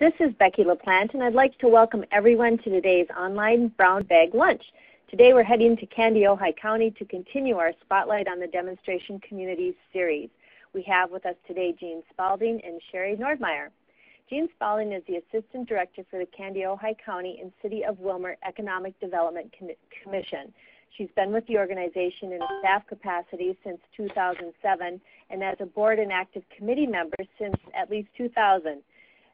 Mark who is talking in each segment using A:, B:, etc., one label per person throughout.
A: This is Becky LaPlante, and I'd like to welcome everyone to today's online Brown Bag Lunch. Today we're heading to Kandiyohi County to continue our Spotlight on the Demonstration Communities series. We have with us today Jean Spalding and Sherry Nordmeyer. Jean Spalding is the Assistant Director for the Kandiyohi County and City of Willmar Economic Development Commission. She's been with the organization in a staff capacity since 2007 and as a board and active committee member since at least 2000.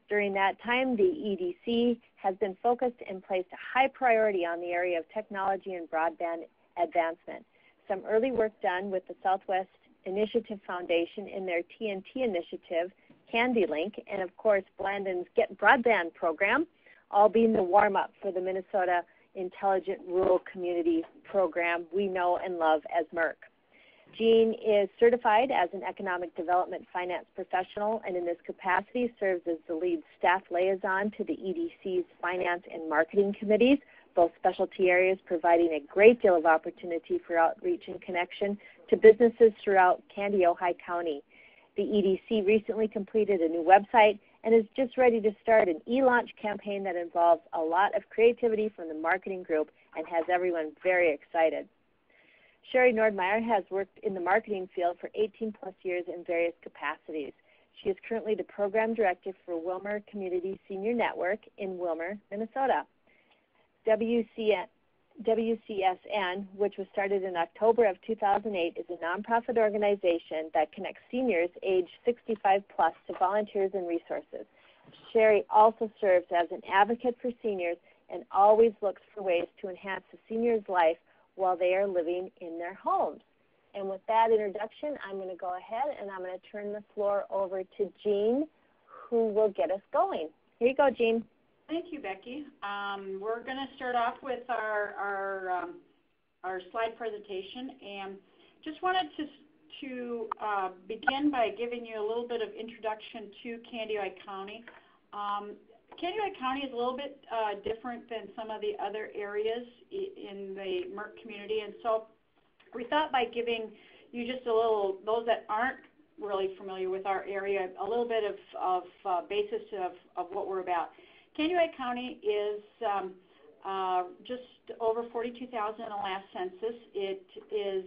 A: During that time, the EDC has been focused and placed a high priority on the area of technology and broadband advancement. Some early work done with the Southwest Initiative Foundation in their TNT initiative, CandyLink, and of course Blandon's Get Broadband program, all being the warm-up for the Minnesota Intelligent Rural Community program we know and love as MIRC. Jean is certified as an economic development finance professional and in this capacity serves as the lead staff liaison to the EDC's finance and marketing committees, both specialty areas providing a great deal of opportunity for outreach and connection to businesses throughout Kandiyohi County. The EDC recently completed a new website and is just ready to start an e-launch campaign that involves a lot of creativity from the marketing group and has everyone very excited. Sherry Nordmeyer has worked in the marketing field for 18 plus years in various capacities. She is currently the program director for Willmar Community Senior Network in Willmar, Minnesota. WCSN, which was started in October of 2008, is a nonprofit organization that connects seniors age 65 plus to volunteers and resources. Sherry also serves as an advocate for seniors and always looks for ways to enhance the senior's life while they are living in their homes. And with that introduction, I'm going to go ahead and I'm going to turn the floor over to Jean, who will get us going. Here you go, Jean.
B: Thank you, Becky. We're going to start off with our slide presentation, and just wanted to begin by giving you a little bit of introduction to Kandiyohi County. Kandiyohi County is a little bit different than some of the other areas in the MIRC community, and so we thought by giving you just a little, those that aren't really familiar with our area, a little bit of basis of what we're about. Kandiyohi County is just over 42,000 in the last census. It is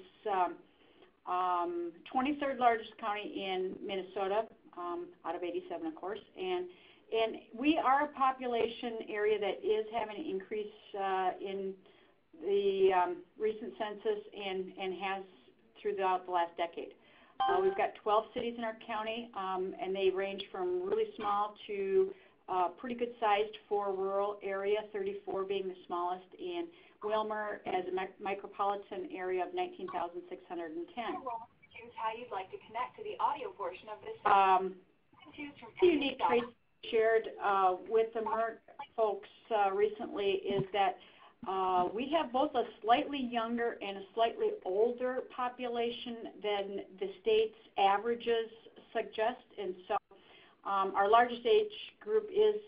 B: 23rd largest county in Minnesota, out of 87, of course, and we are a population area that is having an increase in the recent census and has throughout the last decade. We've got 12 cities in our county, and they range from really small to pretty good sized for rural area, 34 being the smallest, and Willmar as a micropolitan area of 19,610.
C: Choose how you'd like to connect to the audio portion of this.
B: Unique traits shared with the MIRC folks recently is that we have both a slightly younger and a slightly older population than the state's averages suggest, and so our largest age group is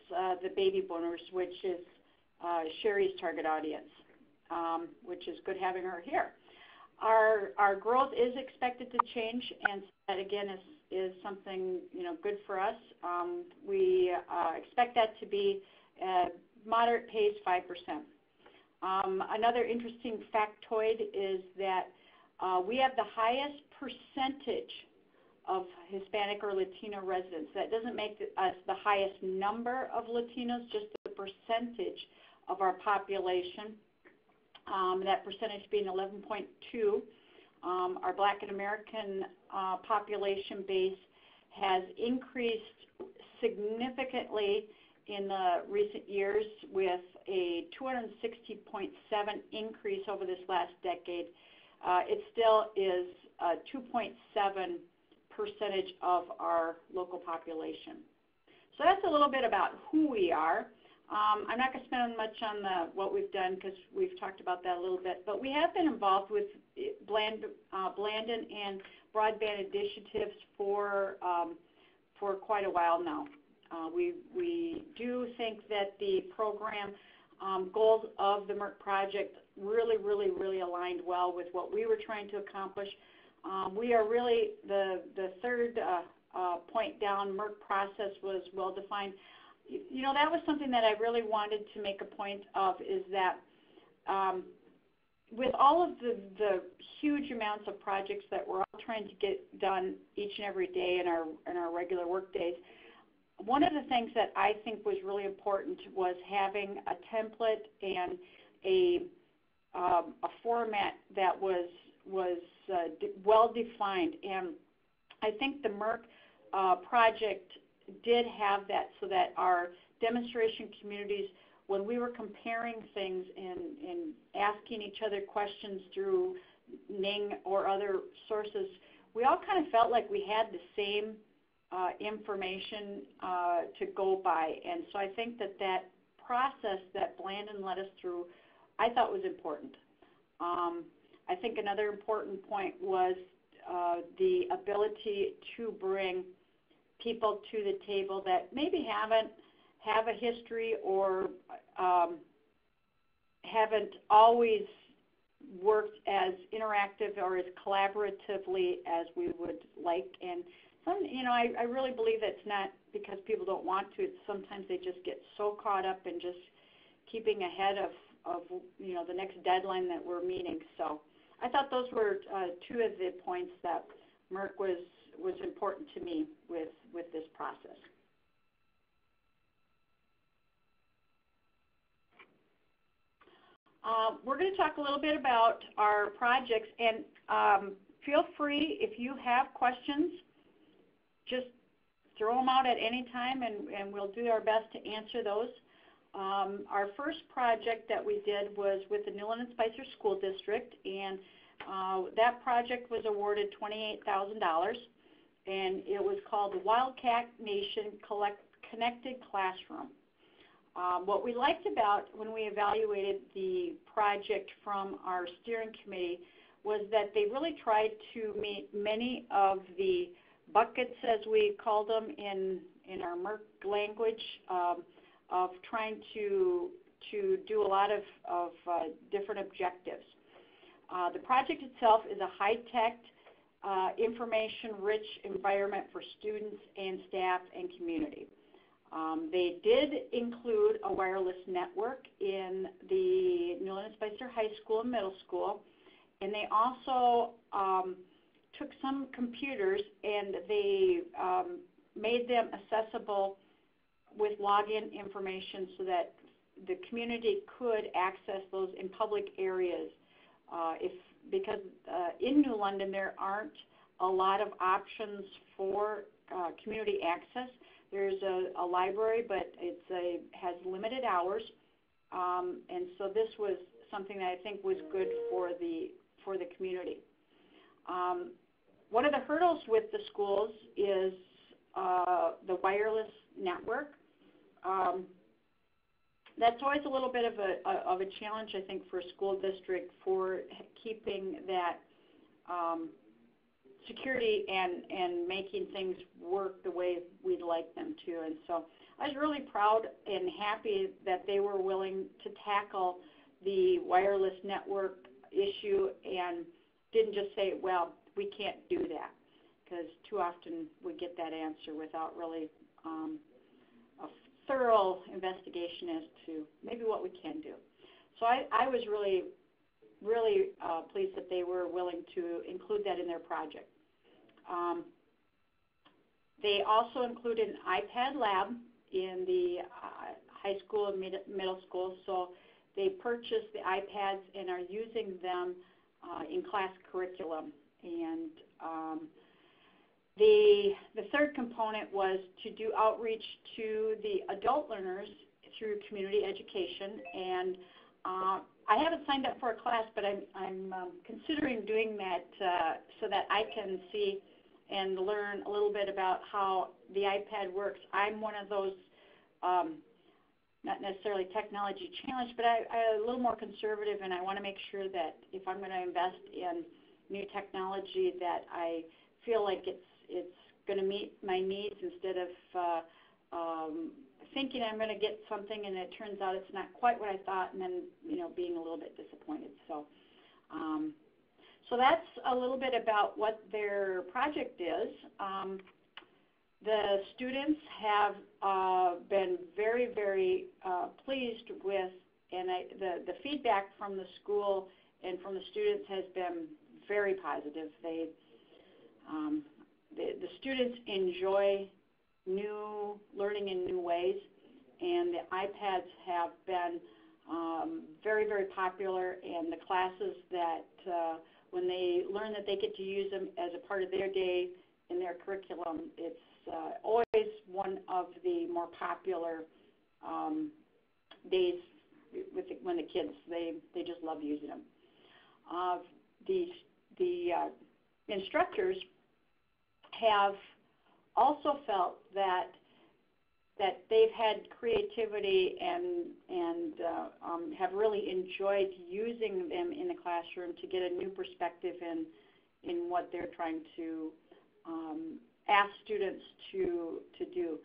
B: the baby boomers, which is Sherry's target audience, which is good having her here. Our growth is expected to change, and that again is something good for us. We expect that to be moderate pace, 5%. Another interesting factoid is that we have the highest percentage of Hispanic or Latino residents. That doesn't make us the highest number of Latinos, just the percentage of our population. That percentage being 11.2. Our Black and American population base has increased significantly in the recent years with a 260.7 increase over this last decade. It still is 2.7% of our local population. So that's a little bit about who we are. I'm not going to spend much on what we've done because we've talked about that a little bit, but we have been involved with Blandon and broadband initiatives for quite a while now. We do think that the program goals of the MIRC project really aligned well with what we were trying to accomplish. We are really the third point down. MIRC process was well defined. you know, that was something that I really wanted to make a point of, is that with all of the huge amounts of projects that we're all trying to get done each and every day in our regular work days, one of the things that I think was really important was having a template and a format that was well defined. And I think the MIRC project did have that, so that our demonstration communities, when we were comparing things and asking each other questions through Ning or other sources, we all kind of felt like we had the same information to go by. And so I think that process that Blandon led us through, I thought was important. I think another important point was the ability to bring people to the table that maybe have a history or haven't always worked as interactive or as collaboratively as we would like. And some, you know, I really believe it's not because people don't want to. It's sometimes they just get so caught up in just keeping ahead of you know, the next deadline that we're meeting. So I thought those were two of the points that MIRC was important to me with this process. We're going to talk a little bit about our projects, and feel free, if you have questions, just throw them out at any time, and we'll do our best to answer those. Our first project that we did was with the Newland and Spicer School District, and that project was awarded $28,000, and it was called the Wildcat Nation Connected Classroom. What we liked about when we evaluated the project from our steering committee was that they really tried to meet many of the buckets, as we called them in our MIRC language, of trying to do a lot of different objectives. The project itself is a high-tech, information-rich environment for students and staff and community. They did include a wireless network in the Newland and Spicer High School and Middle School, and they also took some computers and they made them accessible with login information so that the community could access those in public areas. Because in New London there aren't a lot of options for community access. There's a library, but has limited hours, and so this was something that I think was good for the community. One of the hurdles with the schools is the wireless network. That's always a little bit of a challenge, I think, for a school district for keeping that security and making things work the way we'd like them to. And so I was really proud and happy that they were willing to tackle the wireless network issue and didn't just say, well, we can't do that, because too often we get that answer without really a thorough investigation as to maybe what we can do. So I was really pleased that they were willing to include that in their project. They also included an iPad lab in the high school and middle school, so they purchased the iPads and are using them in class curriculum. And the third component was to do outreach to the adult learners through community education. And I haven't signed up for a class, but I'm considering doing that so that I can see and learn a little bit about how the iPad works. I'm one of those, not necessarily technology challenged, but I'm a little more conservative, and I want to make sure that if I'm going to invest in new technology, that I feel like it's going to meet my needs, instead of thinking I'm going to get something and it turns out it's not quite what I thought, and then being a little bit disappointed. So so that's a little bit about what their project is. The students have been very, very pleased with, and the feedback from the school and from the students has been very positive. The students enjoy learning in new ways, and the iPads have been very, very popular, and the classes that when they learn that they get to use them as a part of their day in their curriculum, it's always one of the more popular days when the kids, they just love using them. The instructors have also felt that they've had creativity and have really enjoyed using them in the classroom to get a new perspective in what they're trying to ask students to do.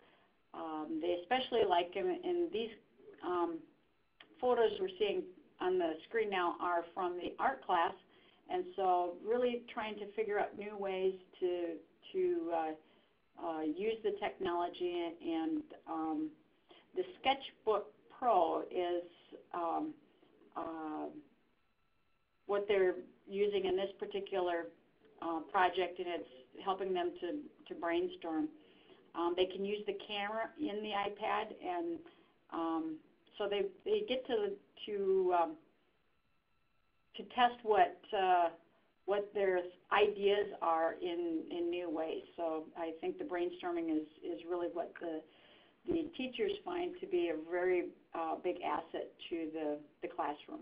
B: They especially like them, and these photos we're seeing on the screen now are from the art class, and so really trying to figure out new ways to use the technology. And the Sketchbook Pro is what they're using in this particular project, and it's helping them to brainstorm. They can use the camera in the iPad, and so they get to test what their ideas are in new ways. So I think the brainstorming is really what the teachers find to be a very big asset to the classroom.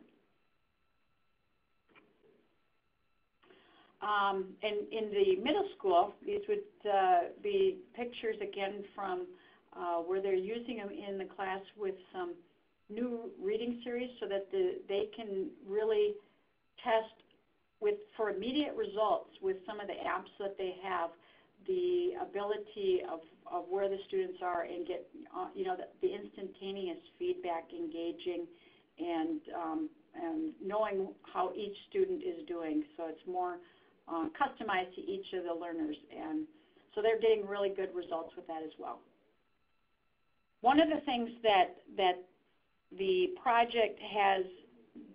B: And in the middle school, these would be pictures again from where they're using them in the class with some new reading series so that they can really test for immediate results with some of the apps that they have, the ability of where the students are and get the instantaneous feedback, engaging, and knowing how each student is doing. So it's more customized to each of the learners, and so they're getting really good results with that as well. One of the things that the project has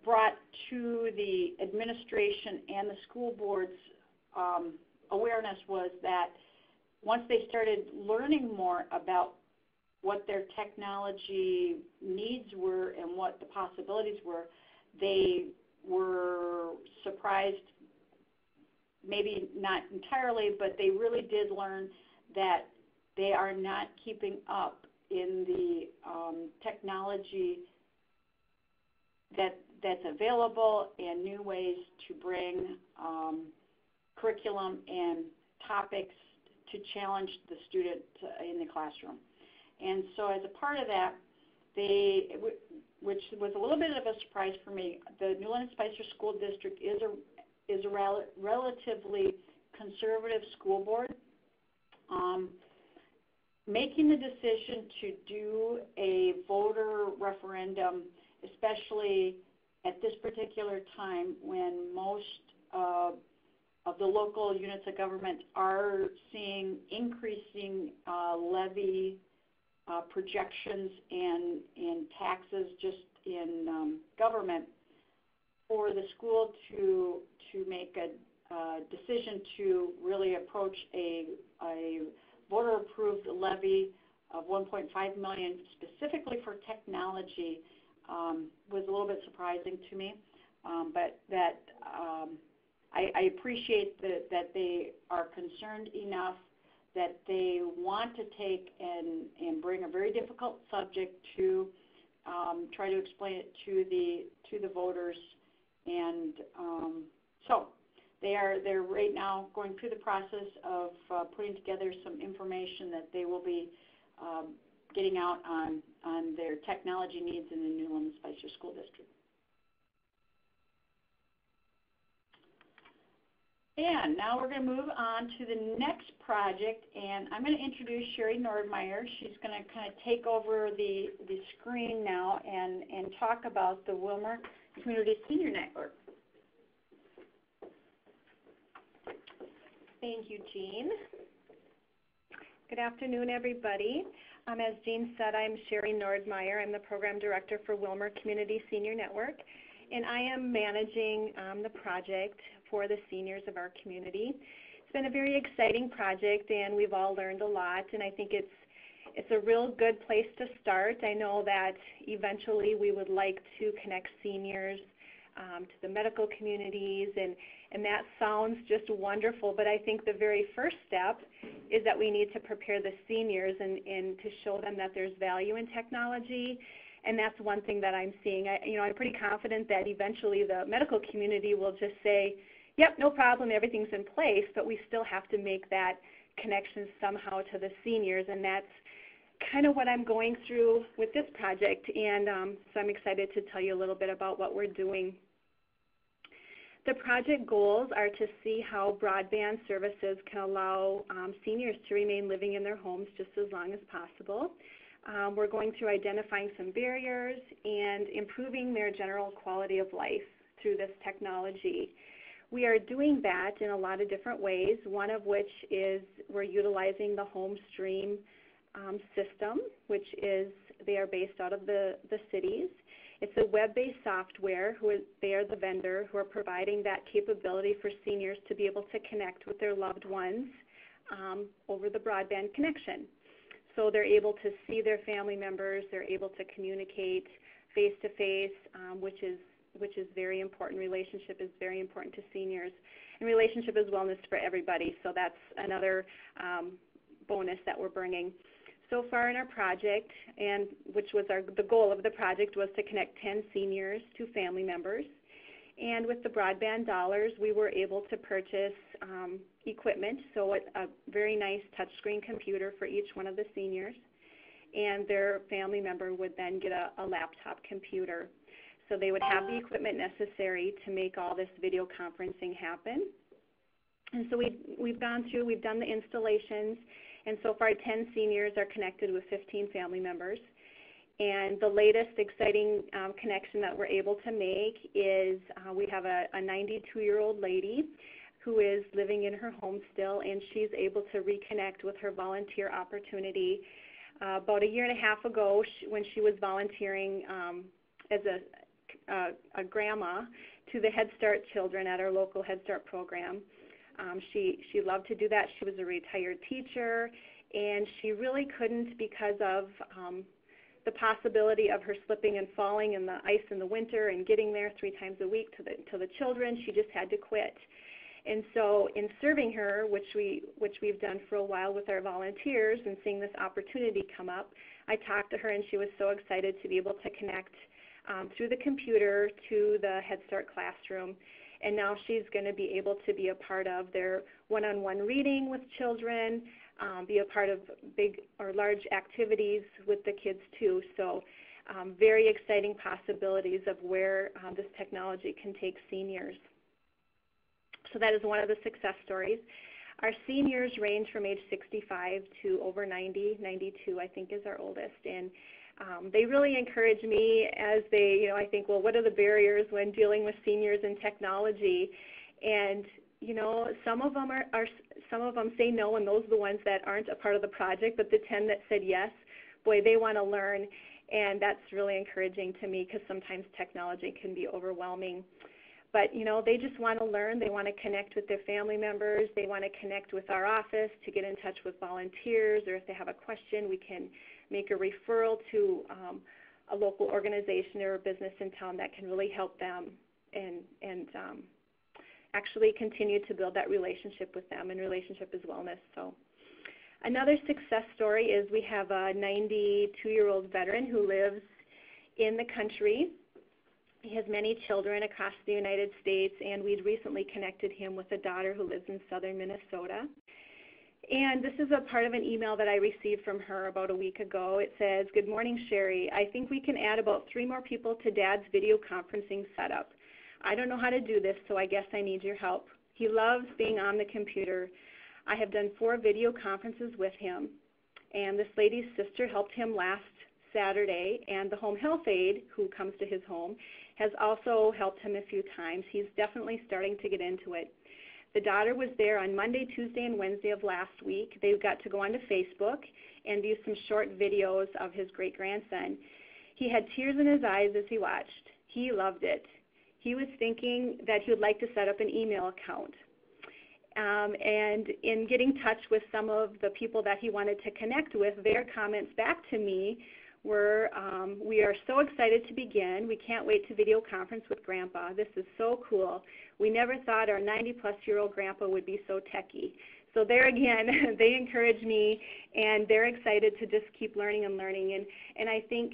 B: brought to the administration and the school board's awareness was that once they started learning more about what their technology needs were and what the possibilities were, they were surprised, maybe not entirely, but they really did learn that they are not keeping up in the technology that's available and new ways to bring curriculum and topics to challenge the student in the classroom. And so as a part of that, which was a little bit of a surprise for me, the Newland and Spicer School District is a relatively conservative school board. Making the decision to do a voter referendum, especially at this particular time when most of the local units of government are seeing increasing levy projections and taxes just in government, for the school to make a decision to really approach a voter-approved levy of $1.5 million specifically for technology was a little bit surprising to me, but that I appreciate that they are concerned enough that they want to take and bring a very difficult subject to try to explain it to the voters, and so they're right now going through the process of putting together some information that they will be getting out on their technology needs in the Newland and Spicer School District. And now we're going to move on to the next project, and I'm going to introduce Sherry Nordmeyer. She's going to kind of take over the screen now and talk about the Wilmer Community Senior Network.
D: Thank you, Jean. Good afternoon, everybody. As Jean said, I'm Sherry Nordmeyer. I'm the Program Director for Wilmer Community Senior Network, and I am managing the project for the seniors of our community. It's been a very exciting project, and we've all learned a lot, and I think it's a real good place to start. I know that eventually we would like to connect seniors to the medical communities, and that sounds just wonderful, but I think the very first step is that we need to prepare the seniors and to show them that there's value in technology, and that's one thing that I'm seeing. I'm pretty confident that eventually the medical community will just say, yep, no problem, everything's in place, but we still have to make that connection somehow to the seniors, and that's kind of what I'm going through with this project, and so I'm excited to tell you a little bit about what we're doing. The project goals are to see how broadband services can allow seniors to remain living in their homes just as long as possible. We're going through identifying some barriers and improving their general quality of life through this technology. We are doing that in a lot of different ways, one of which is we're utilizing the home stream system, which is, they are based out of the cities. It's a web-based software. They are the vendor who are providing that capability for seniors to be able to connect with their loved ones over the broadband connection. So they're able to see their family members. They're able to communicate face-to-face, which is very important. Relationship is very important to seniors. And relationship is wellness for everybody, so that's another bonus that we're bringing. So far in our project, and which was the goal of the project, was to connect 10 seniors to family members. And with the broadband dollars, we were able to purchase equipment, so a very nice touchscreen computer for each one of the seniors, and their family member would then get a laptop computer. So they would have the equipment necessary to make all this video conferencing happen. And so we've gone through, we've done the installations, and so far 10 seniors are connected with 15 family members. And the latest exciting connection that we're able to make is we have a 92-year-old lady who is living in her home still, and she's able to reconnect with her volunteer opportunity. About a year and a half ago, when she was volunteering as a grandma to the Head Start children at our local Head Start program, she loved to do that. She was a retired teacher, and she really couldn't, because of the possibility of her slipping and falling in the ice in the winter and getting there 3 times a week to the children. She just had to quit. And so in serving her, which we've done for a while with our volunteers, and seeing this opportunity come up, I talked to her, and she was so excited to be able to connect through the computer to the Head Start classroom. And now she's going to be able to be a part of their one-on-one reading with children, be a part of big or large activities with the kids too. So very exciting possibilities of where this technology can take seniors. So that is one of the success stories. Our seniors range from age 65 to over 90, 92 I think is our oldest. And they really encourage me as they, I think, well, what are the barriers when dealing with seniors and technology? And, some of them some of them say no, and those are the ones that aren't a part of the project, but the 10 that said yes, boy, they want to learn. And that's really encouraging to me, because sometimes technology can be overwhelming. But, they just want to learn. They want to connect with their family members. They want to connect with our office to get in touch with volunteers, or if they have a question, we can make a referral to a local organization or a business in town that can really help them and actually continue to build that relationship with them, and relationship is wellness. So another success story is we have a 92-year-old veteran who lives in the country. He has many children across the United States, and we'd recently connected him with a daughter who lives in southern Minnesota. And this is a part of an email that I received from her about a week ago. It says, "Good morning, Sherry. I think we can add about 3 more people to Dad's video conferencing setup. I don't know how to do this, so I guess I need your help. He loves being on the computer. I have done 4 video conferences with him, and this lady's sister helped him last Saturday, and the home health aide who comes to his home has also helped him a few times. He's definitely starting to get into it. The daughter was there on Monday, Tuesday, and Wednesday of last week. They got to go onto Facebook and view some short videos of his great-grandson. He had tears in his eyes as he watched. He loved it. He was thinking that he would like to set up an email account. And in getting in touch with some of the people that he wanted to connect with, their comments back to me were, we are so excited to begin. We can't wait to video conference with Grandpa. This is so cool. We never thought our 90-plus-year-old Grandpa would be so techie. So there again, they encourage me, and they're excited to just keep learning and learning. And I think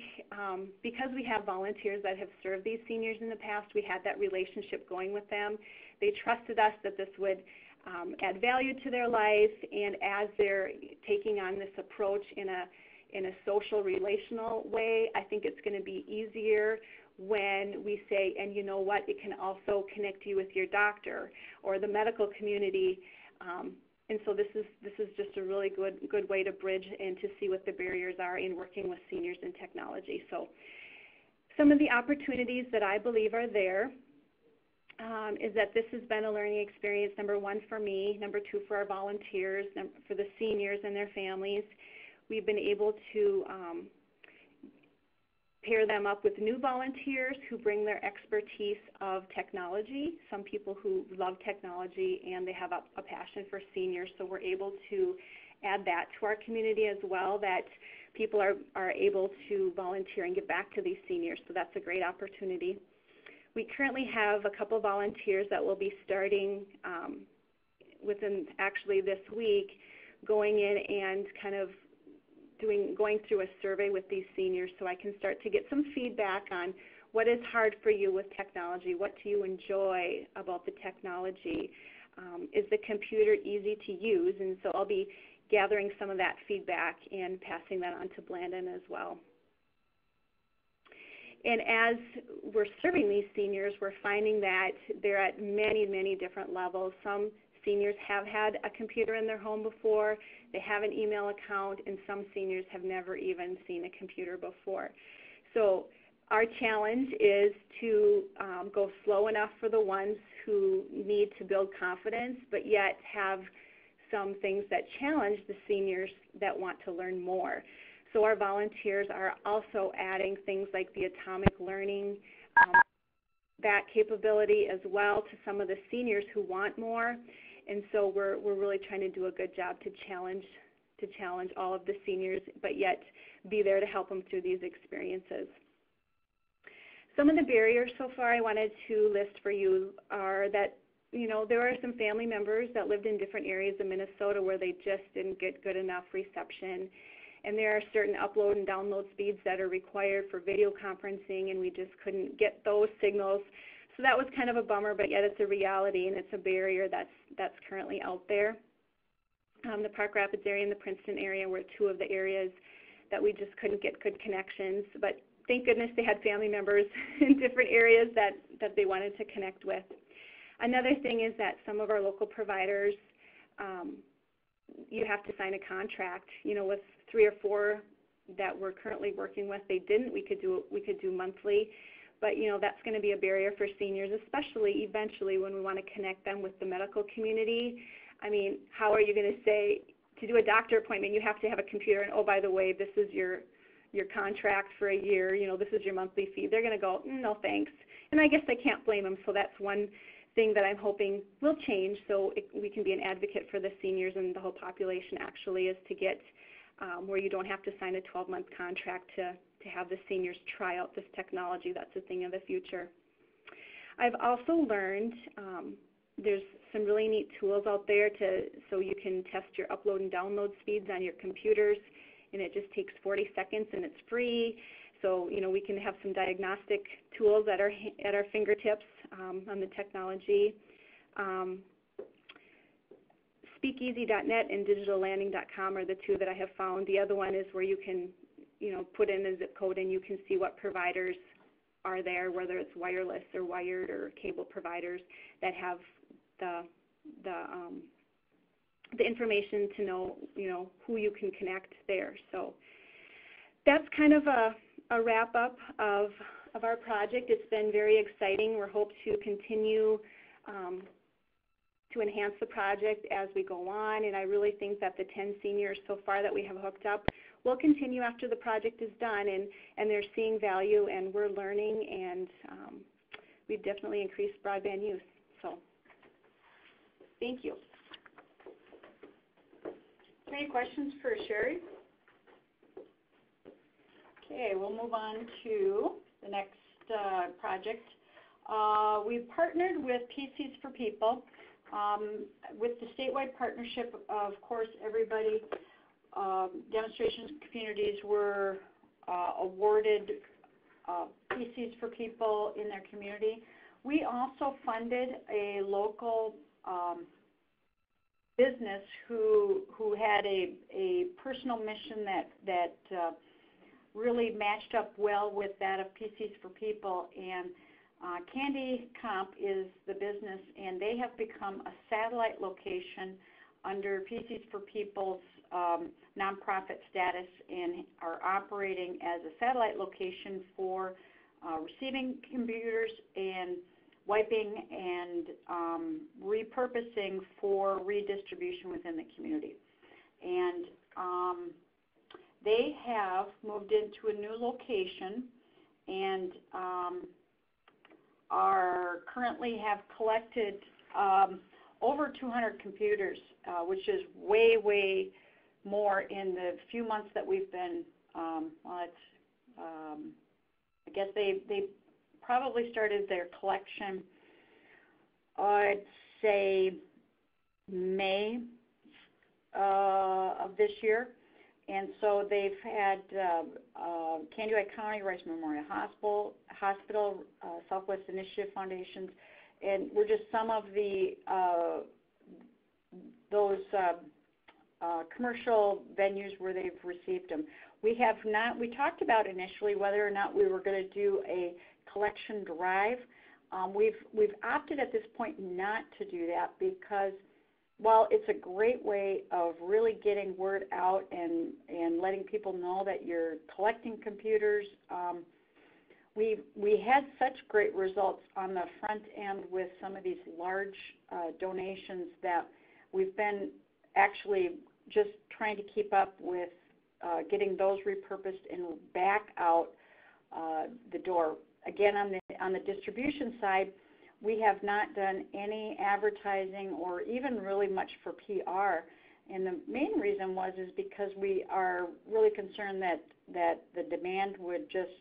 D: because we have volunteers that have served these seniors in the past, we had that relationship going with them. They trusted us that this would add value to their life, and as they're taking on this approach in a social, relational way, I think it's going to be easier when we say, and you know what, it can also connect you with your doctor or the medical community. And so this is just a really good way to bridge and to see what the barriers are in working with seniors in technology. So some of the opportunities that I believe are there is that this has been a learning experience, number one for me, number two for our volunteers, for the seniors and their families. We've been able to pair them up with new volunteers who bring their expertise of technology, some people who love technology and they have a passion for seniors, so we're able to add that to our community as well, that people are able to volunteer and give back to these seniors, so that's a great opportunity. We currently have a couple volunteers that will be starting within actually this week, going in and kind of going through a survey with these seniors so I can start to get some feedback on what is hard for you with technology, what do you enjoy about the technology, is the computer easy to use, and so I'll be gathering some of that feedback and passing that on to Blandon as well. And as we're serving these seniors, we're finding that they're at many, many different levels. Some seniors have had a computer in their home before, they have an email account, and some seniors have never even seen a computer before. So our challenge is to go slow enough for the ones who need to build confidence, but yet have some things that challenge the seniors that want to learn more. So our volunteers are also adding things like the atomic learning, that capability as well to some of the seniors who want more. And so we're really trying to do a good job to challenge all of the seniors, but yet be there to help them through these experiences. Some of the barriers so far I wanted to list for you are that, you know, there are some family members that lived in different areas of Minnesota where they just didn't get good enough reception. And there are certain upload and download speeds that are required for video conferencing, and we just couldn't get those signals. So that was kind of a bummer, but yet it's a reality, and it's a barrier that's currently out there. The Park Rapids area and the Princeton area were two of the areas that we just couldn't get good connections. But thank goodness they had family members in different areas that they wanted to connect with. Another thing is that some of our local providers, you have to sign a contract. You know, with 3 or 4 that we're currently working with, they didn't. We could do monthly. But, you know, that's going to be a barrier for seniors, especially eventually when we want to connect them with the medical community. I mean, how are you going to say, to do a doctor appointment, you have to have a computer, and, oh, by the way, this is your contract for a year, you know, this is your monthly fee. They're going to go, no thanks. And I guess I can't blame them, so that's one thing that I'm hoping will change so we can be an advocate for the seniors and the whole population actually, is to get where you don't have to sign a 12-month contract to have the seniors try out this technology. That's a thing of the future. I've also learned there's some really neat tools out there so you can test your upload and download speeds on your computers, and it just takes 40 seconds and it's free. So, you know, we can have some diagnostic tools at our fingertips on the technology. Speakeasy.net and digitallanding.com are the two that I have found. The other one is where you can, you know, put in a zip code and you can see what providers are there, whether it's wireless or wired or cable providers that have the information to know, you know, who you can connect there. So that's kind of a wrap up of our project. It's been very exciting. We hope to continue to enhance the project as we go on, and I really think that the 10 seniors so far that we have hooked up will continue after the project is done, and they're seeing value, and we're learning, and we've definitely increased broadband use. So thank you.
B: Any questions for Sherry? Okay, we'll move on to the next project. We've partnered with PCs for People. With the statewide partnership, of course, everybody, demonstration communities were awarded PCs for People in their community. We also funded a local business who had a personal mission that really matched up well with that of PCs for People, and Candy Comp is the business, and they have become a satellite location under PCs for People's nonprofit status and are operating as a satellite location for receiving computers and wiping and repurposing for redistribution within the community. And they have moved into a new location and are currently have collected over 200 computers, which is way, way more in the few months that we've been, I guess they probably started their collection, I'd say May of this year. And so they've had Kandiyohi County, Rice Memorial Hospital, Southwest Initiative Foundations, and we're just some of the those commercial venues where they've received them. We have not. We talked about initially whether or not we were going to do a collection drive. We've opted at this point not to do that because while it's a great way of really getting word out and letting people know that you're collecting computers, we had such great results on the front end with some of these large donations that we've been actually just trying to keep up with getting those repurposed and back out the door. Again, on the distribution side, we have not done any advertising or even really much for PR. And the main reason is because we are really concerned that the demand would just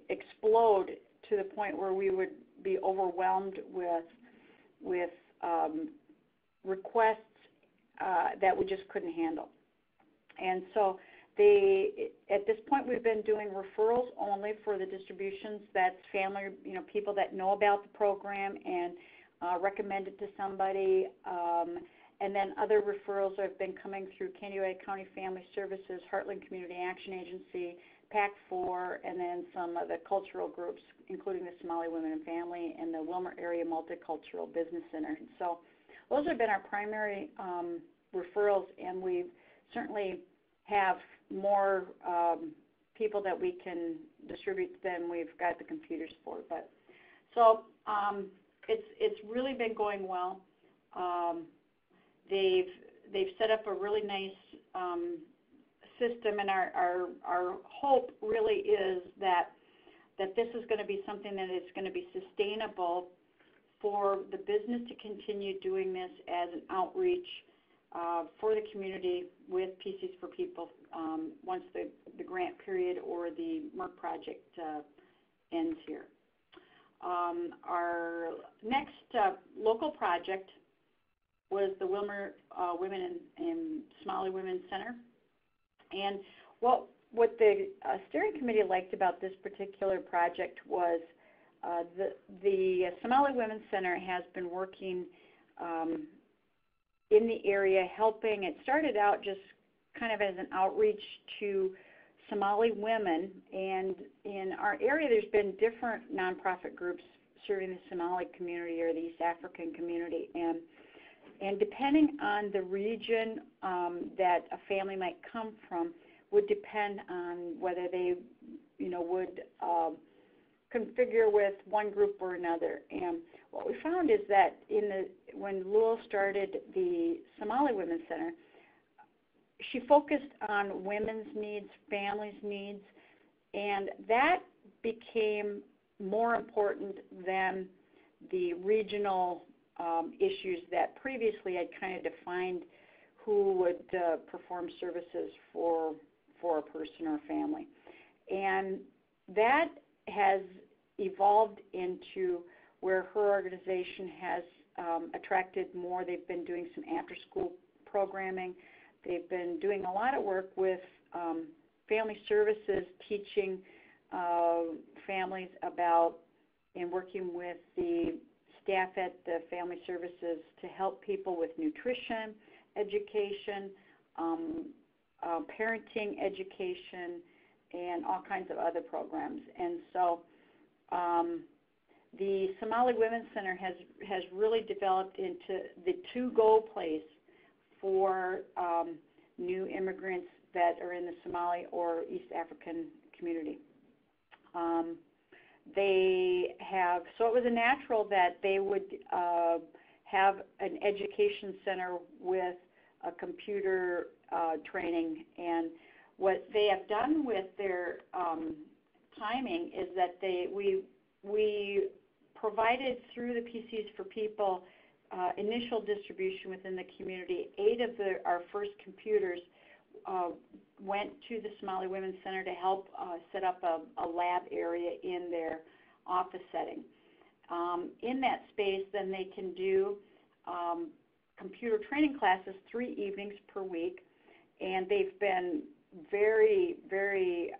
B: explode to the point where we would be overwhelmed with requests that we just couldn't handle. And so at this point, we've been doing referrals only for the distributions. That's family, people that know about the program and recommend it to somebody. And then other referrals have been coming through Kandiyohi County Family Services, Heartland Community Action Agency, PAC4, and then some of the cultural groups, including the Somali Women and Family and the Wilmer Area Multicultural Business Center. And so those have been our primary referrals, and we certainly have more people that we can distribute than we've got the computers for. But so it's really been going well. They've set up a really nice system, and our hope really is that this is going to be something that is going to be sustainable for the business to continue doing this as an outreach for the community with PCs for People once the grant period or the MIRC project ends here. Our next local project was the Wilmer Women and Somali Women Center. And what the steering committee liked about this particular project was the Somali Women's Center has been working in the area helping. It started out just kind of as an outreach to Somali women, and in our area there's been different nonprofit groups serving the Somali community or the East African community, and depending on the region that a family might come from would depend on whether they would configure with one group or another. And what we found is that when Lul started the Somali Women's Center, she focused on women's needs, families' needs, and that became more important than the regional issues that previously had kind of defined who would perform services for a person or a family. And that has evolved into where her organization has attracted more. They've been doing some after-school programming. They've been doing a lot of work with family services, teaching families about and working with the staff at the family services to help people with nutrition, education, parenting education, and all kinds of other programs. And so the Somali Women's Center has really developed into the to-go place for new immigrants that are in the Somali or East African community. So it was a natural that they would have an education center with a computer training. And what they have done with their timing is that we provided through the PCs for People initial distribution within the community. 8 of our first computers went to the Somali Women's Center to help set up a lab area in their office setting. In that space, then they can do computer training classes 3 evenings per week, and they've been very, very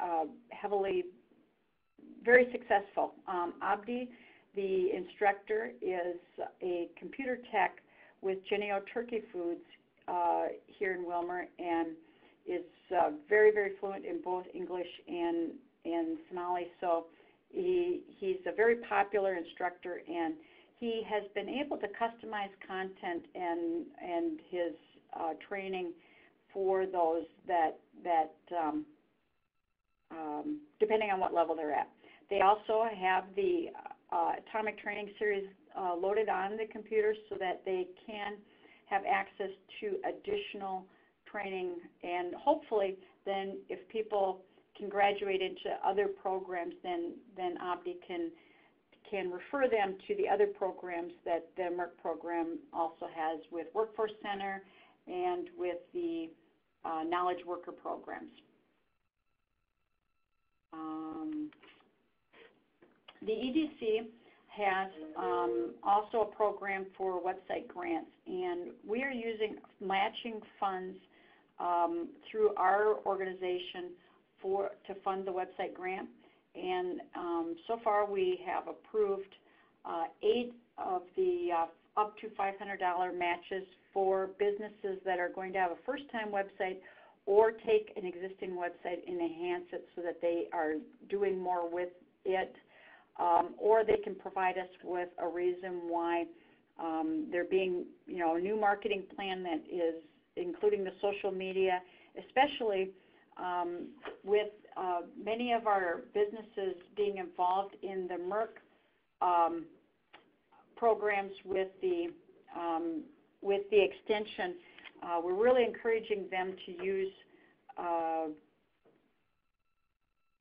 B: very successful. Abdi, the instructor, is a computer tech with Geneo Turkey Foods here in Wilmer, and is very, very fluent in both English and Somali. So he's a very popular instructor, and he has been able to customize content and his training for those that depending on what level they're at. They also have the Atomic Training Series loaded on the computers so that they can have access to additional training, and hopefully then if people can graduate into other programs, then Abdi can refer them to the other programs that the MIRC program also has with Workforce Center and with the Knowledge Worker programs. The EDC has also a program for website grants, and we are using matching funds through our organization to fund the website grant. And so far we have approved 8 of the up to $500 matches for businesses that are going to have a first-time website or take an existing website and enhance it so that they are doing more with it, or they can provide us with a reason why there being a new marketing plan that is including the social media, especially with many of our businesses being involved in the MIRC programs with the extension. We're really encouraging them to use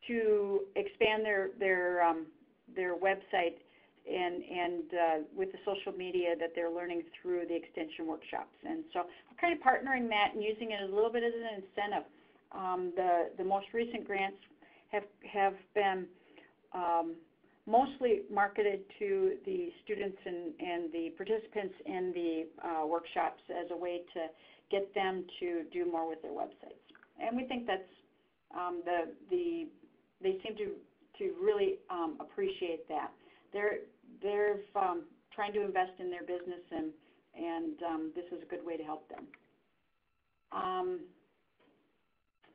B: to expand their website and with the social media that they're learning through the extension workshops. And so we're kind of partnering that and using it a little bit as an incentive. The most recent grants have been mostly marketed to the students and the participants in the workshops as a way to get them to do more with their websites. And we think that's they seem to really appreciate that. They're trying to invest in their business, and this is a good way to help them.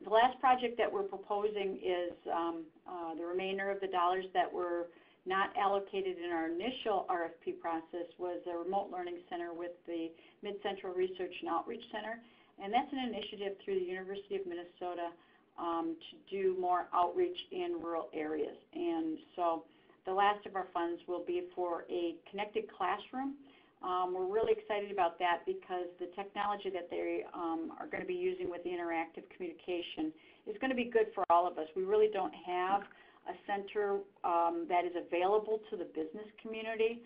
B: The last project that we're proposing is the remainder of the dollars that were not allocated in our initial RFP process was a remote learning center with the Mid-Central Research and Outreach Center, and that's an initiative through the University of Minnesota to do more outreach in rural areas. And so the last of our funds will be for a connected classroom. We're really excited about that because the technology that they are going to be using with the interactive communication is going to be good for all of us. We really don't have a center that is available to the business community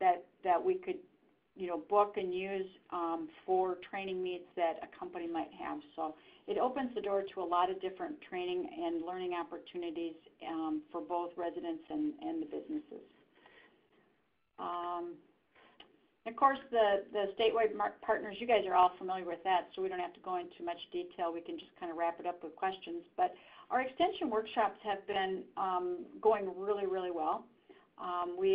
B: that we could, book and use for training needs that a company might have. So it opens the door to a lot of different training and learning opportunities for both residents and the businesses. Of course, the statewide partners, you guys are all familiar with that, so we don't have to go into much detail. We can just kind of wrap it up with questions. But our extension workshops have been going really, really well. We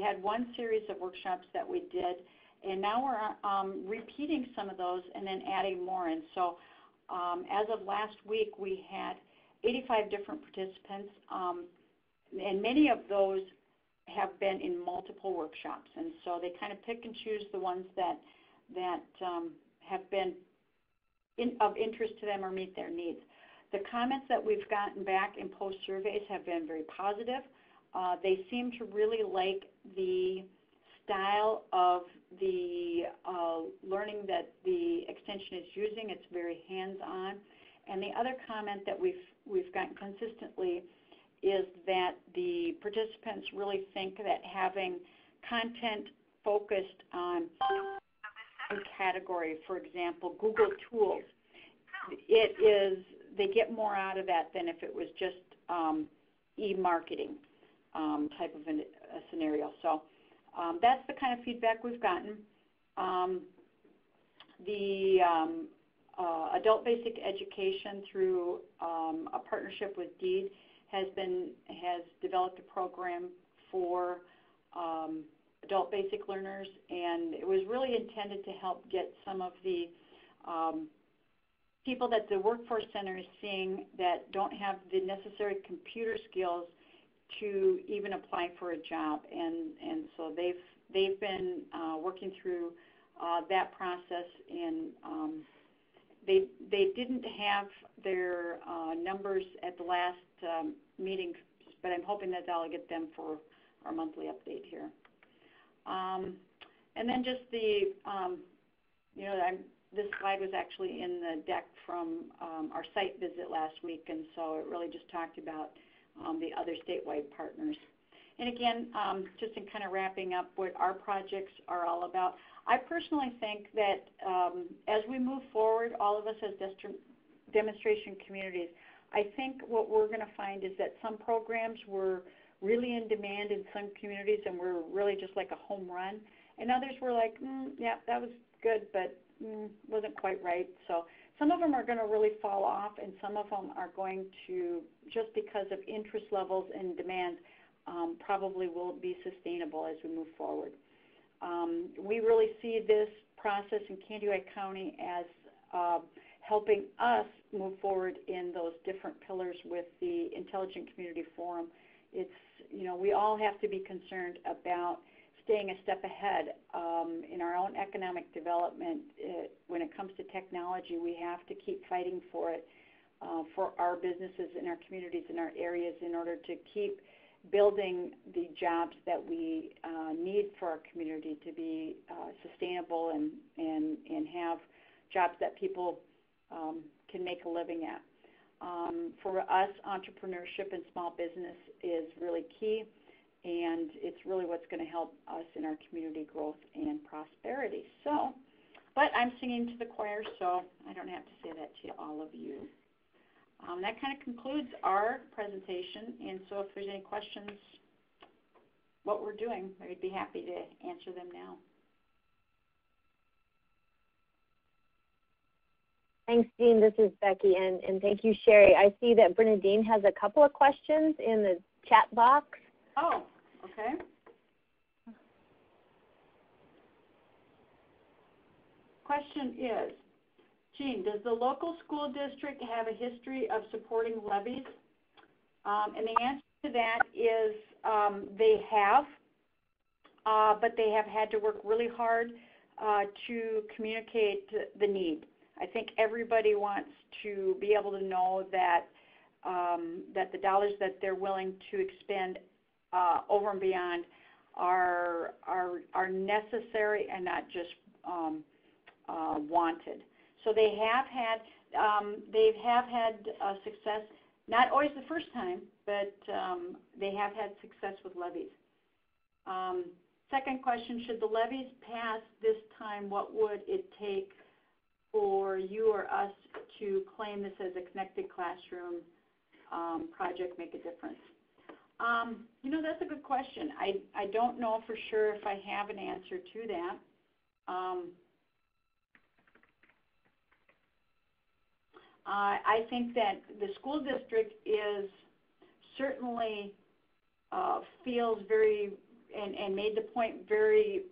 B: had one series of workshops that we did, and now we're repeating some of those and then adding more. And so as of last week, we had 85 different participants, and many of those have been in multiple workshops. And so they kind of pick and choose the ones that have been of interest to them or meet their needs. The comments that we've gotten back in post surveys have been very positive. They seem to really like the style of the learning that the extension is using. It's very hands-on. And the other comment that we've gotten consistently is that the participants really think that having content focused on a category, for example, Google Tools, they get more out of that than if it was just e-marketing type of a scenario. So that's the kind of feedback we've gotten. The adult basic education through a partnership with DEED has developed a program for adult basic learners, and it was really intended to help get some of the people that the workforce center is seeing that don't have the necessary computer skills to even apply for a job, and so they've been working through that process, and they didn't have their numbers at the last meeting, but I'm hoping that I'll get them for our monthly update here. And then just the, this slide was actually in the deck from our site visit last week, and so it really just talked about the other statewide partners. And again, just in kind of wrapping up what our projects are all about, I personally think that as we move forward, all of us as demonstration communities, I think what we're going to find is that some programs were really in demand in some communities and were really just like a home run, and others were like, yeah, that was good, but wasn't quite right. So some of them are going to really fall off, and some of them are going to, just because of interest levels and demand, probably will be sustainable as we move forward. We really see this process in Kandiyohi County as helping us move forward in those different pillars with the Intelligent Community Forum. It's, we all have to be concerned about staying a step ahead in our own economic development. When it comes to technology, we have to keep fighting for it for our businesses in our communities, in our areas, in order to keep building the jobs that we need for our community to be sustainable and have jobs that people can make a living at. For us, entrepreneurship and small business is really key, and it's really what's going to help us in our community growth and prosperity. So, but I'm singing to the choir, so I don't have to say that to all of you. That kind of concludes our presentation, and so if there's any questions what we're doing, I'd be happy to answer them now.
A: Thanks, Jean. This is Becky, and thank you, Sherry. I see that Bernadine has a couple of questions in the chat box.
B: Oh, okay. Question is, Jean, does the local school district have a history of supporting levies? And the answer to that is they have, but they have had to work really hard to communicate the need. I think everybody wants to be able to know that that the dollars that they're willing to expend over and beyond are necessary and not just wanted. So they have had success. Not always the first time, but they have had success with levies. Second question, should the levies pass this time, what would it take for you or us to claim this as a connected classroom project, make a difference? That's a good question. I don't know for sure if I have an answer to that. I think that the school district is certainly feels very, and made the point very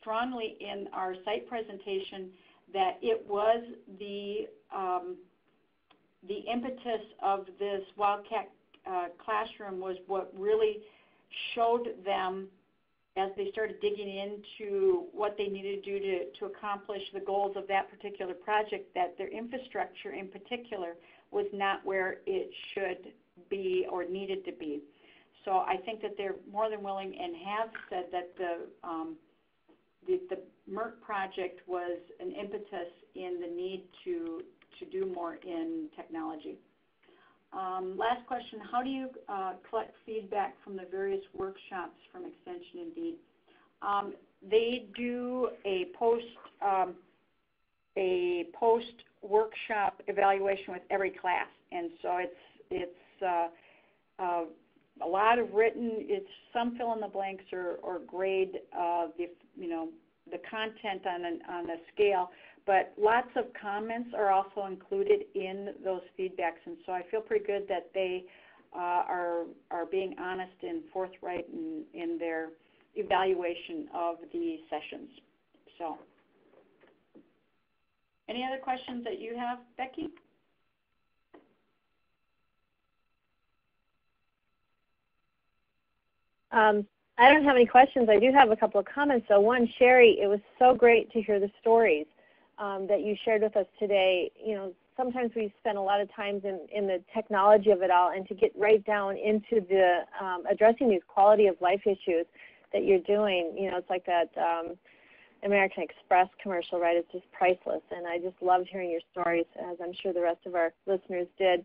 B: strongly in our site presentation that it was the impetus of this Wildcat classroom was what really showed them as they started digging into what they needed to do to accomplish the goals of that particular project, that their infrastructure in particular was not where it should be or needed to be. So I think that they're more than willing and have said that the MIRC project was an impetus in the need to do more in technology. Last question, how do you collect feedback from the various workshops from Extension and Deed? They do a post-workshop evaluation with every class, and so it's a lot of written, it's some fill in the blanks or grade the content on a scale, but lots of comments are also included in those feedbacks, and so I feel pretty good that they are being honest and forthright in their evaluation of the sessions. So, any other questions that you have, Becky?
A: I don't have any questions. I do have a couple of comments. So one, Sherry, it was so great to hear the stories that you shared with us today. Sometimes we spend a lot of times in the technology of it all, and to get right down into the addressing these quality of life issues that you're doing, it's like that American Express commercial, right? It's just priceless, and I just loved hearing your stories, as I'm sure the rest of our listeners did.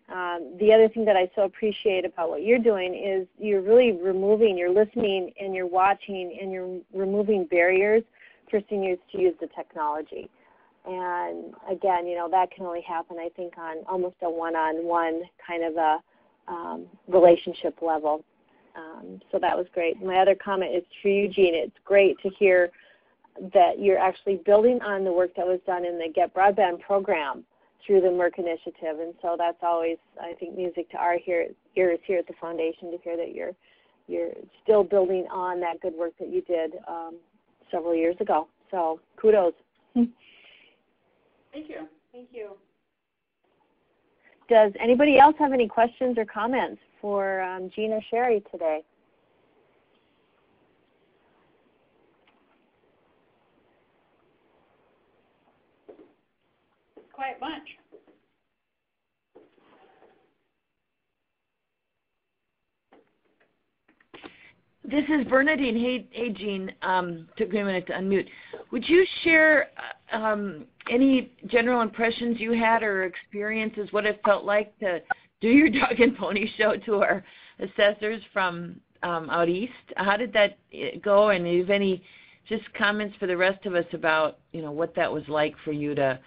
A: The other thing that I so appreciate about what you're doing is you're really you're listening and you're watching and you're removing barriers for seniors to use the technology. And again, that can only happen, I think, on almost a one-on-one kind of a relationship level. So that was great. My other comment is for Eugene. It's great to hear that you're actually building on the work that was done in the Get Broadband program through the MIRC initiative, and so that's always, I think, music to our ears here at the foundation to hear that you're still building on that good work that you did several years ago. So kudos.
B: Thank you. Thank you.
A: Does anybody else have any questions or comments for Jean or Sherry today?
B: Quiet bunch.
E: This is Bernadine. Hey, Jean. Took me a minute to unmute. Would you share any general impressions you had or experiences, what it felt like to do your dog and pony show to our assessors from out east? How did that go? And do you have any just comments for the rest of us about what that was like for you to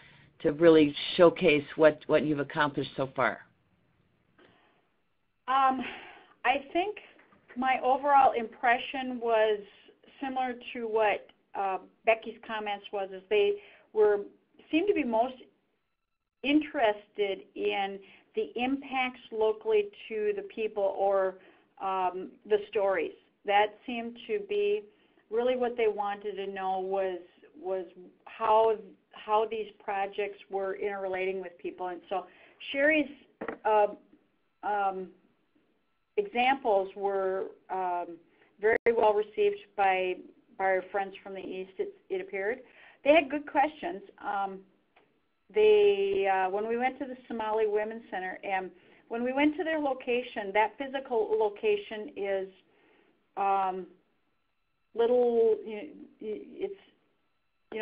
E: really showcase what you've accomplished so far?
B: I think my overall impression was similar to what Becky's comments was, is they seemed to be most interested in the impacts locally to the people or the stories. That seemed to be really what they wanted to know was how these projects were interrelating with people. And so Sherry's examples were very well received by our friends from the East, it appeared. They had good questions. When we went to the Somali Women's Center, and when we went to their location, that physical location is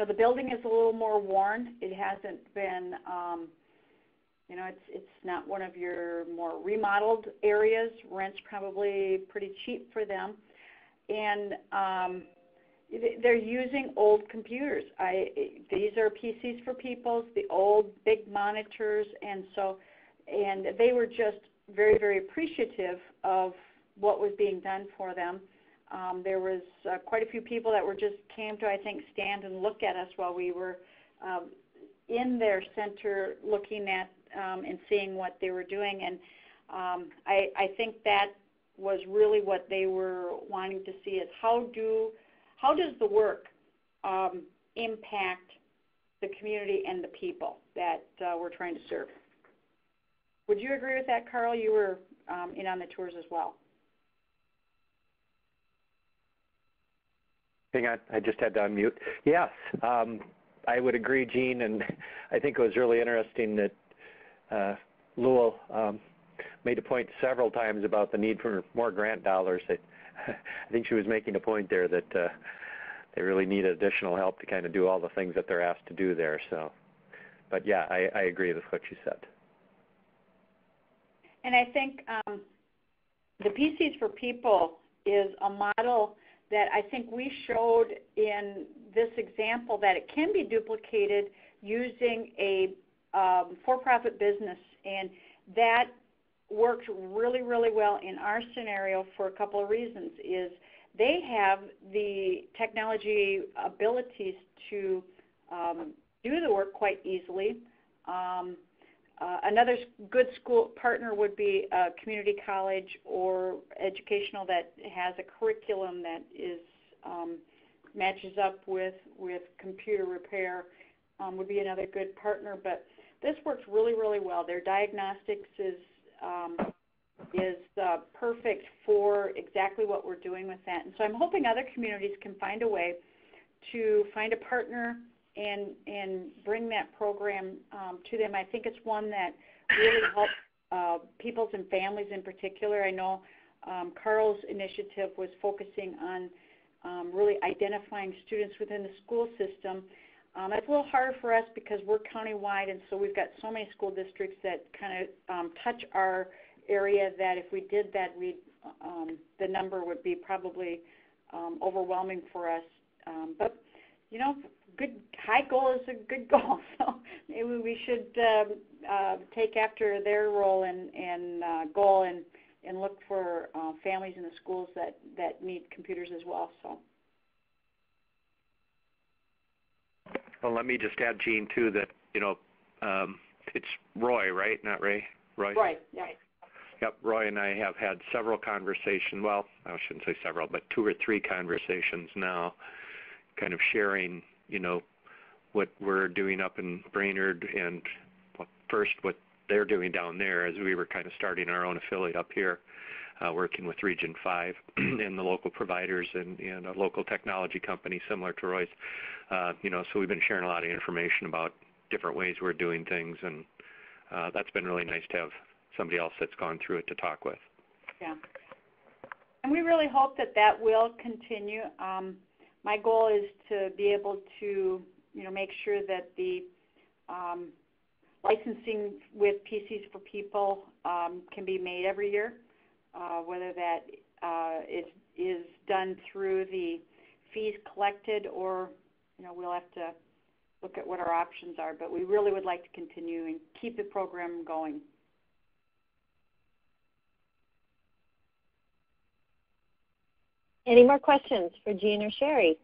B: the building is a little more worn. It hasn't been, it's not one of your more remodeled areas. Rent's probably pretty cheap for them. And they're using old computers. These are PCs for Peoples, the old big monitors, and they were just very, very appreciative of what was being done for them. There was quite a few people that came to, I think, stand and look at us while we were in their center looking at and seeing what they were doing. And I think that was really what they were wanting to see, is how does the work impact the community and the people that we're trying to serve. Would you agree with that, Carl? You were in on the tours as well.
F: Hang on, I just had to unmute. Yes, I would agree, Jean, and I think it was really interesting that Lowell made a point several times about the need for more grant dollars. I think she was making a point there that they really need additional help to kind of do all the things that they're asked to do there. So, but yeah, I agree with what you said.
B: And I think the PCs for People is a model that I think we showed in this example that it can be duplicated using a for-profit business, and that works really, really well in our scenario for a couple of reasons. Is they have the technology abilities to do the work quite easily. Another good school partner would be a community college or educational that has a curriculum that is matches up with computer repair, would be another good partner. But this works really, really well. Their diagnostics is perfect for exactly what we're doing with that. And so I'm hoping other communities can find a way to find a partner and bring that program to them. I think it's one that really helps peoples and families in particular. I know Carl's initiative was focusing on really identifying students within the school system. It's a little harder for us because we're countywide, and so we've got so many school districts that kind of touch our area that if we did that, the number would be probably overwhelming for us. But good high goal is a good goal, so maybe we should take after their role and goal and look for families in the schools that need computers as well. So.
F: Well, let me just add, Jean, too, that it's Roy, right? Not Ray. Roy.
B: Right. Yeah.
F: Yep. Roy and I have had several conversations. Well, I shouldn't say several, but 2 or 3 conversations now, kind of sharing, what we're doing up in Brainerd, and first what they're doing down there, as we were kind of starting our own affiliate up here, working with Region 5 and the local providers and a local technology company similar to Roy's. So we've been sharing a lot of information about different ways we're doing things, and that's been really nice to have somebody else that's gone through it to talk with.
B: Yeah. And we really hope that will continue. My goal is to be able to, make sure that the licensing with PCs for People can be made every year, whether that is done through the fees collected or, we'll have to look at what our options are. But we really would like to continue and keep the program going.
A: Any more questions for Jean or Sherry?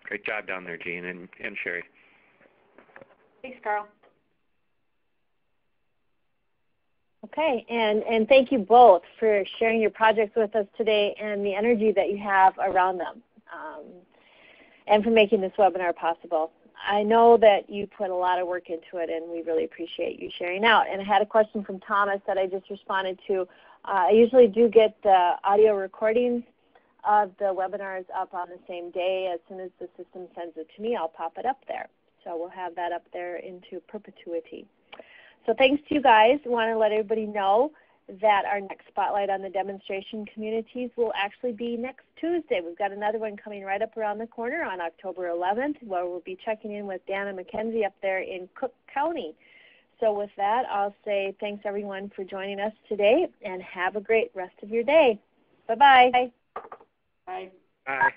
F: Great job down there, Jean and Sherry.
B: Thanks, Carl.
A: Okay, and thank you both for sharing your projects with us today and the energy that you have around them, and for making this webinar possible. I know that you put a lot of work into it, and we really appreciate you sharing out. And I had a question from Thomas that I just responded to. I usually do get the audio recordings of the webinars up on the same day. As soon as the system sends it to me, I'll pop it up there. So we'll have that up there into perpetuity. So thanks to you guys. I want to let everybody know that our next Spotlight on the Demonstration Communities will actually be next Tuesday. We've got another one coming right up around the corner on October 11th, where we'll be checking in with Dana McKenzie up there in Cook County. So with that, I'll say thanks, everyone, for joining us today, and have a great rest of your day. Bye-bye.
B: Bye.
F: Bye.